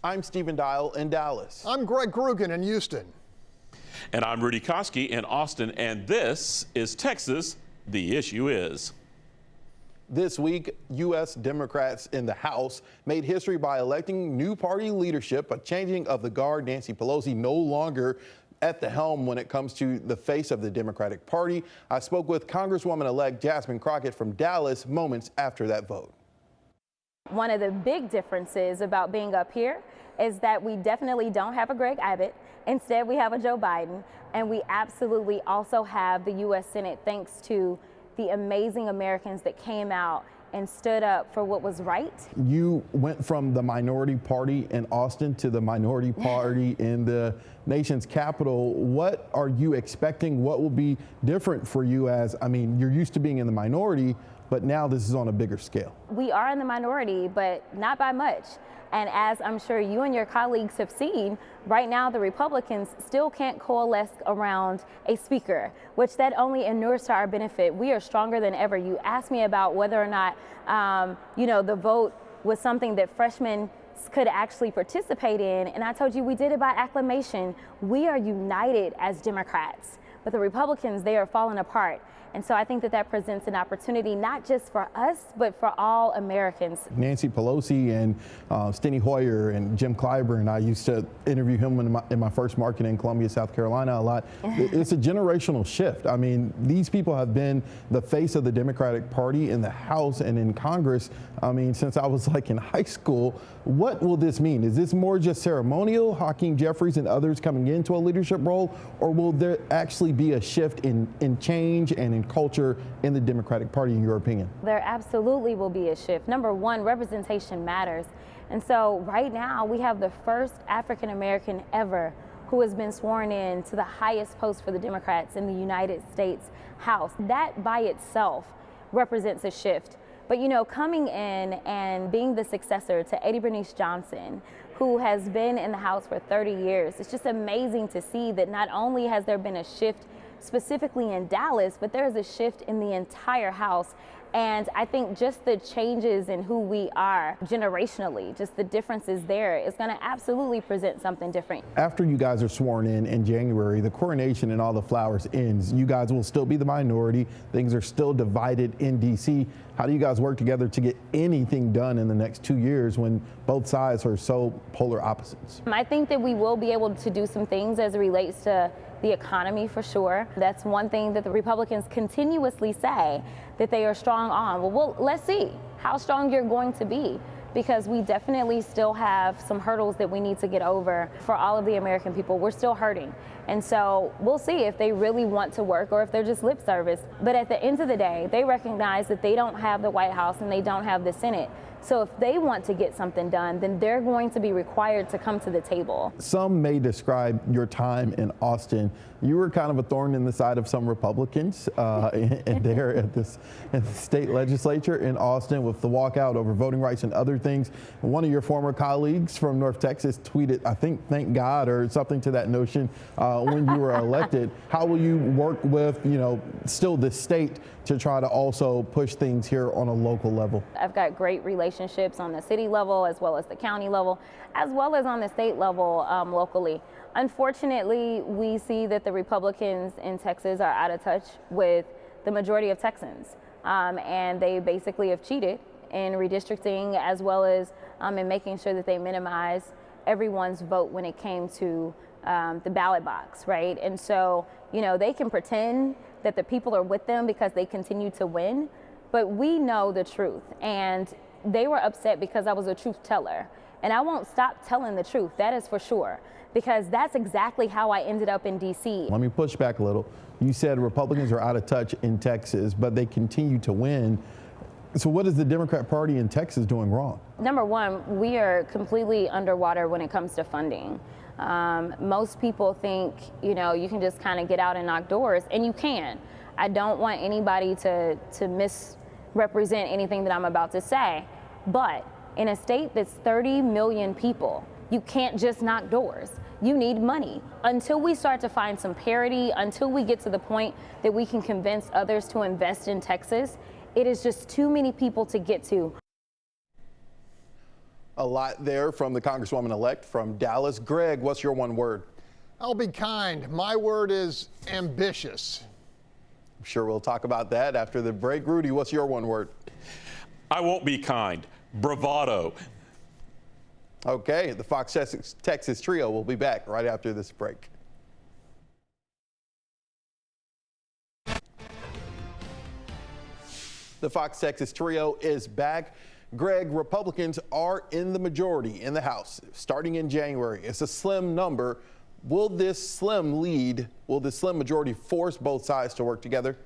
I'm Stephen Dial in Dallas. I'm Greg Krugen in Houston. And I'm Rudy Koski in Austin, and this is Texas, The Issue Is. This week, U.S. Democrats in the House made history by electing new party leadership, a changing of the guard. Nancy Pelosi no longer at the helm when it comes to the face of the Democratic Party. I spoke with Congresswoman-elect Jasmine Crockett from Dallas moments after that vote. One of the big differences about being up here is that we definitely don't have a Greg Abbott. Instead, we have a Joe Biden, and we absolutely also have the U.S. Senate, thanks to the amazing Americans that came out and stood up for what was right. You went from the minority party in Austin to the minority party in the nation's capital. What are you expecting? What will be different for you as, you're used to being in the minority, but now this is on a bigger scale? We are in the minority, but not by much. And as I'm sure you and your colleagues have seen, right now the Republicans still can't coalesce around a speaker, which that only inures to our benefit. We are stronger than ever. You asked me about whether or not, the vote was something that freshmen could actually participate in, and I told you we did it by acclamation. We are united as Democrats, but the Republicans, they are falling apart. And so I think that that presents an opportunity not just for us, but for all Americans. Nancy Pelosi and Steny Hoyer and Jim Clyburn, I used to interview him in my first market in Columbia, South Carolina a lot. It's a generational shift. These people have been the face of the Democratic Party in the House and in Congress, since I was in high school. What will this mean? Is this more just ceremonial, Hakeem Jeffries and others coming into a leadership role, or will there actually be a shift in change and in culture in the Democratic Party, in your opinion? There absolutely will be a shift. Number one, representation matters. And so right now we have the first African American ever who has been sworn in to the highest post for the Democrats in the United States House. That by itself represents a shift. But coming in and being the successor to Eddie Bernice Johnson, who has been in the House for 30 years, it's just amazing to see that not only has there been a shift specifically in Dallas, but there's a shift in the entire House. And I think just the changes in who we are generationally, just the differences there, is going to absolutely present something different. After you guys are sworn in January, the coronation and all the flowers ends. You guys will still be the minority. Things are still divided in D.C. How do you guys work together to get anything done in the next 2 years when both sides are so polar opposites? I think that we will be able to do some things as it relates to the economy, for sure. That's one thing that the Republicans continuously say that they are strong on. Well, let's see how strong you're going to be, because we definitely still have some hurdles that we need to get over for all of the American people. We're still hurting. And so we'll see if they really want to work or if they're just lip service. But at the end of the day, they recognize that they don't have the White House and they don't have the Senate. So if they want to get something done, then they're going to be required to come to the table. Some may describe your time in Austin. You were kind of a thorn in the side of some Republicans there at the state legislature in Austin with the walkout over voting rights and other things. One of your former colleagues from North Texas tweeted, I think, thank God, or something to that notion when you were elected. How will you work with, still the state to try to also push things here on a local level? I've got great relationships on the city level as well as the county level, as well as on the state level locally. Unfortunately, we see that the Republicans in Texas are out of touch with the majority of Texans, and they basically have cheated in redistricting as well as in making sure that they minimize everyone's vote when it came to the ballot box, right? And so, they can pretend that the people are with them because they continue to win, but we know the truth. And they were upset because I was a truth teller. And I won't stop telling the truth, that is for sure, because that's exactly how I ended up in D.C. Let me push back a little. You said Republicans are out of touch in Texas, but they continue to win. So what is the Democrat Party in Texas doing wrong? Number one, we are completely underwater when it comes to funding. Most people think, you can just kind of get out and knock doors, and you can. I don't want anybody to misrepresent anything that I'm about to say, but in a state that's 30 million people, you can't just knock doors. You need money. Until we start to find some parity, until we get to the point that we can convince others to invest in Texas, it is just too many people to get to. A lot there from the Congresswoman-elect from Dallas. Greg, what's your one word? I'll be kind. My word is ambitious. I'm sure we'll talk about that after the break. Rudy, what's your one word? I won't be kind. Bravado. Okay, the Fox Texas Trio will be back right after this break. The Fox Texas Trio is back. Greg, Republicans are in the majority in the House starting in January. It's a slim number. Will this slim majority force both sides to work together?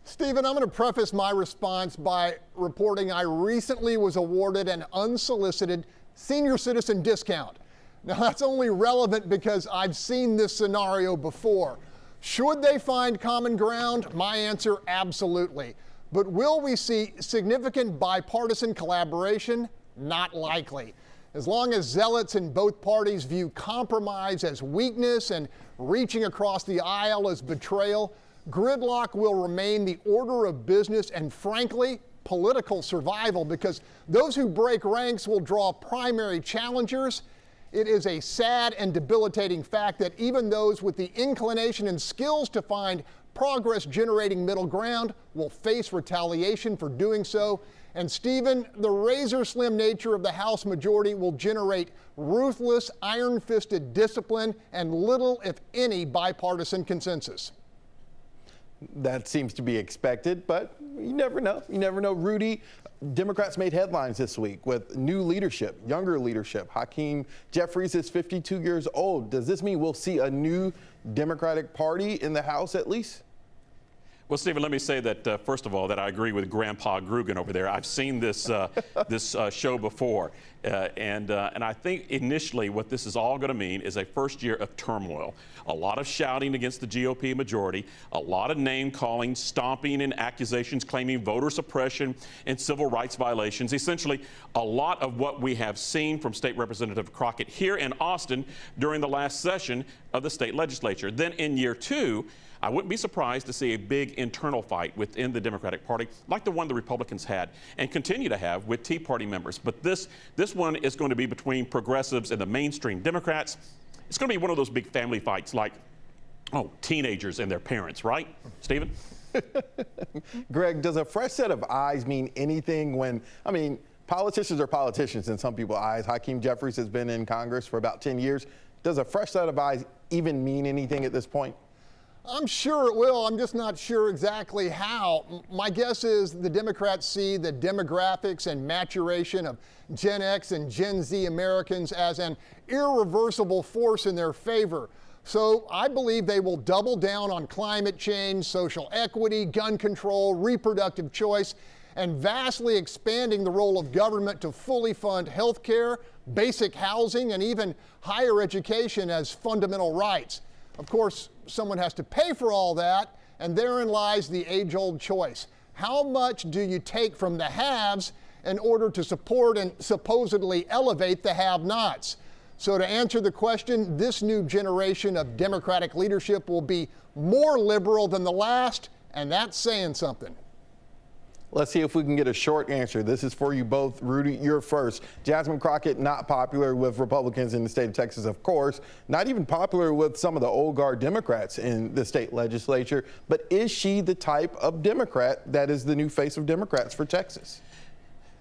Stephen, I'm going to preface my response by reporting I recently was awarded an unsolicited senior citizen discount. Now, that's only relevant because I've seen this scenario before. Should they find common ground? My answer, absolutely. But will we see significant bipartisan collaboration? Not likely. As long as zealots in both parties view compromise as weakness and reaching across the aisle as betrayal, gridlock will remain the order of business and, frankly, political survival, because those who break ranks will draw primary challengers. It is a sad and debilitating fact that even those with the inclination and skills to find progress-generating middle ground will face retaliation for doing so. And Stephen, the razor-slim nature of the House majority will generate ruthless, iron-fisted discipline and little, if any, bipartisan consensus. That seems to be expected, but you never know. You never know. Rudy, Democrats made headlines this week with new leadership, younger leadership. Hakeem Jeffries is 52 years old. Does this mean we'll see a new Democratic Party in the House at least? Well, Stephen, let me say that, first of all, that I agree with Grandpa Grugan over there. I've seen this show before, and I think initially what this is all going to mean is a first year of turmoil. A lot of shouting against the GOP majority, a lot of name-calling, stomping, and accusations claiming voter suppression and civil rights violations. Essentially, a lot of what we have seen from State Representative Crockett here in Austin during the last session of the state legislature. Then in year two, I wouldn't be surprised to see a big internal fight within the Democratic Party, like the one the Republicans had and continue to have with Tea Party members. But this one is going to be between progressives and the mainstream Democrats. It's going to be one of those big family fights like, teenagers and their parents, right, Stephen? Greg, does a fresh set of eyes mean anything when, politicians are politicians in some people's eyes. Hakeem Jeffries has been in Congress for about 10 years. Does a fresh set of eyes even mean anything at this point? I'm sure it will. I'm just not sure exactly how. My guess is the Democrats see the demographics and maturation of Gen X and Gen Z Americans as an irreversible force in their favor. So I believe they will double down on climate change, social equity, gun control, reproductive choice, and vastly expanding the role of government to fully fund health care, basic housing, and even higher education as fundamental rights. Of course, someone has to pay for all that, and therein lies the age-old choice. How much do you take from the haves in order to support and supposedly elevate the have-nots? So to answer the question, this new generation of Democratic leadership will be more liberal than the last, and that's saying something. Let's see if we can get a short answer. This is for you both. Rudy, you're first. Jasmine Crockett, not popular with Republicans in the state of Texas, of course. Not even popular with some of the old guard Democrats in the state legislature. But is she the type of Democrat that is the new face of Democrats for Texas?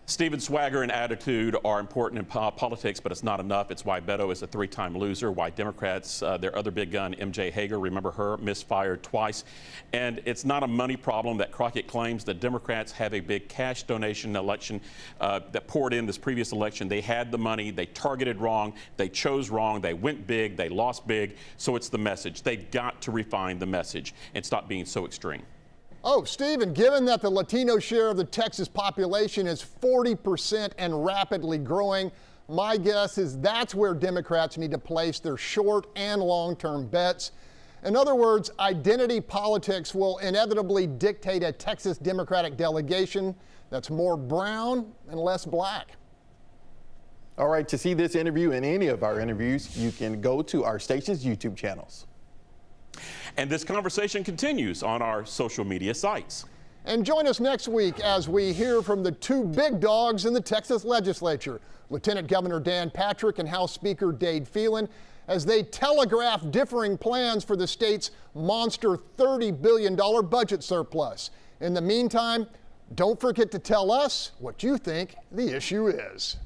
Stephen, swagger and attitude are important in politics, but it's not enough. It's why Beto is a three-time loser, why Democrats, their other big gun, MJ Hager, remember her, misfired twice. And it's not a money problem that Crockett claims. The Democrats have a big cash donation election that poured in this previous election. They had the money, they targeted wrong, they chose wrong, they went big, they lost big. So it's the message. They've got to refine the message and stop being so extreme. Oh, Stephen, given that the Latino share of the Texas population is 40% and rapidly growing, my guess is that's where Democrats need to place their short and long-term bets. In other words, identity politics will inevitably dictate a Texas Democratic delegation that's more brown and less black. All right, to see this interview and any of our interviews, you can go to our station's YouTube channels. And this conversation continues on our social media sites. And join us next week as we hear from the two big dogs in the Texas legislature, Lieutenant Governor Dan Patrick and House Speaker Dade Phelan, as they telegraph differing plans for the state's monster $30 billion budget surplus. In the meantime, don't forget to tell us what you think the issue is.